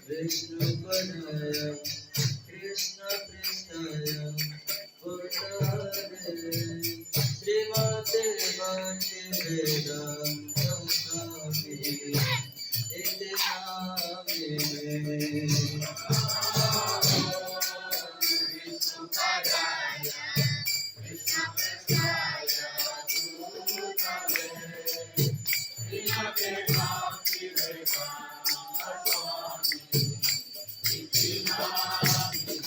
विष्णुपदाय कृष्णपृष्ठाय भूतले श्रीमते भक्तिवेदान्त स्वामी इति नामिने विष्णुपदाय कृष्णपृष्ठाय भूतले श्रीमते भक्तिवेदान्त स्वामी इति नामिने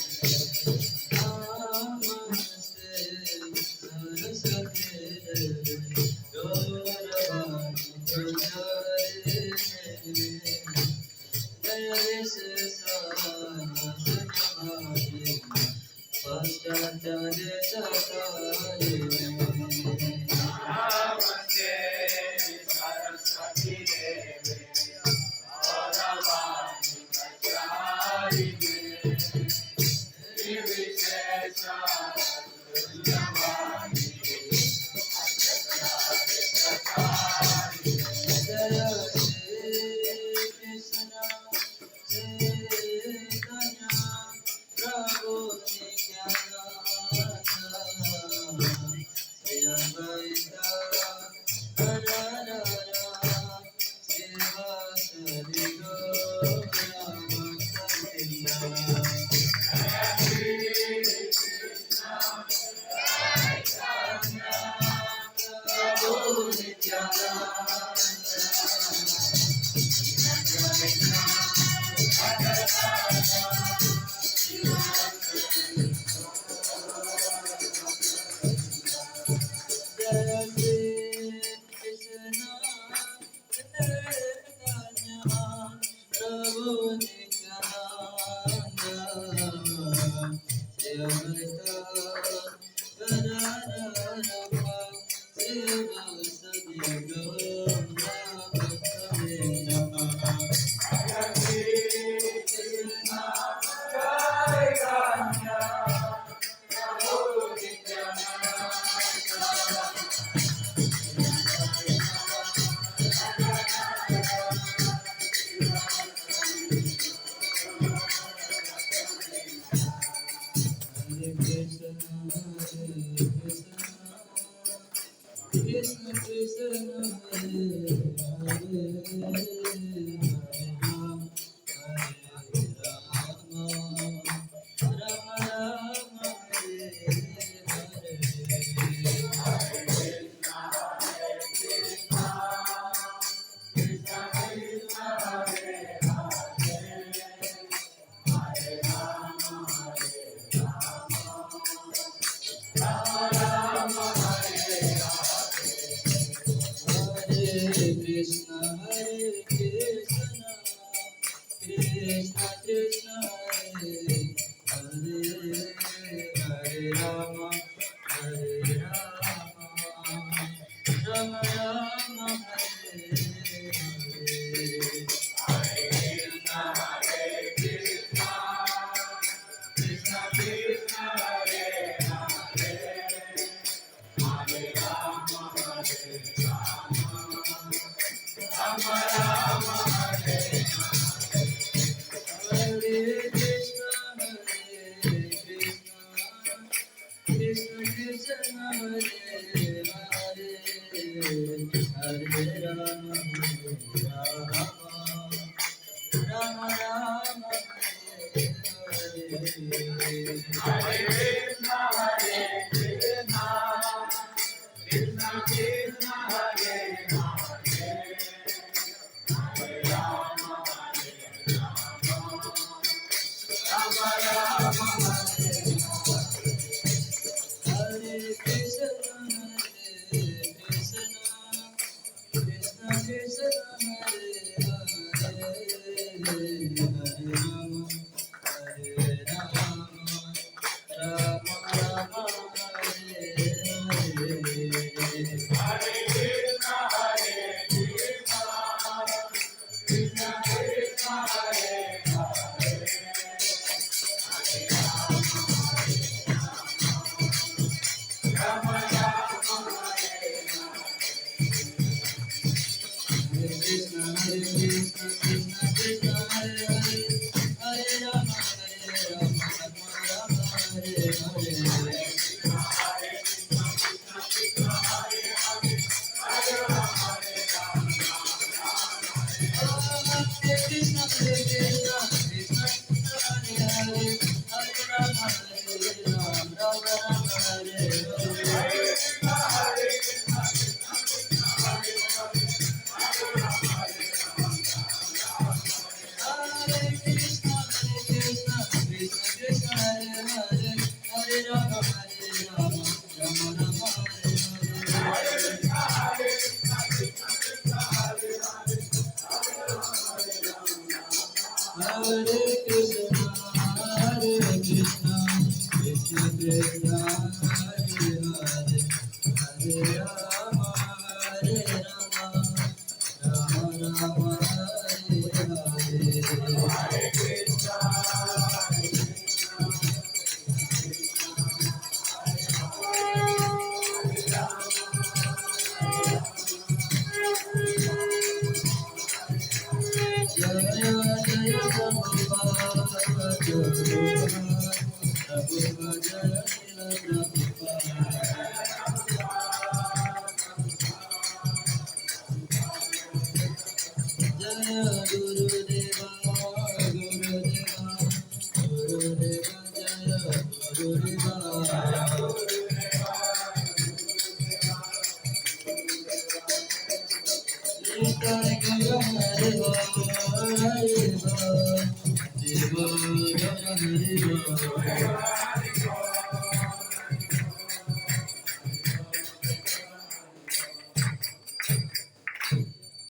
नमस्ते सरस्वती गौरवाणी प्रचारिणे जयविशेषासनमानि पाश्चात्यदेशकारिणे नमस्ते सरस्वती देवे गौरवाणी प्रचारिणे निर्विशेषासनमानि जय श्री कृष्ण चैतन्य प्रभु नित्यानंद श्री अद्वैत गदाधर श्रीवासदि प्रभु Krishna Krishna Hare Hare Hare Rama Hare Rama Rama Rama Hare Hare Hare Krishna Krishna Krishna Hare Hare Hare Rama Rama Rama Hare Hare Krishna Krishna Krishna Hare Hare Hare Rama Rama Rama Hare Hare Krishna Krishna Krishna Hare Hare Hare Rama Rama Rama Hare Hare Krishna Krishna Krishna Hare Hare Hare Rama Rama Rama Hare Hare Krishna Krishna Krishna Hare Hare Hare Rama Rama Rama Hare Hare Krishna Krishna Krishna Hare Hare Hare Rama Rama Hare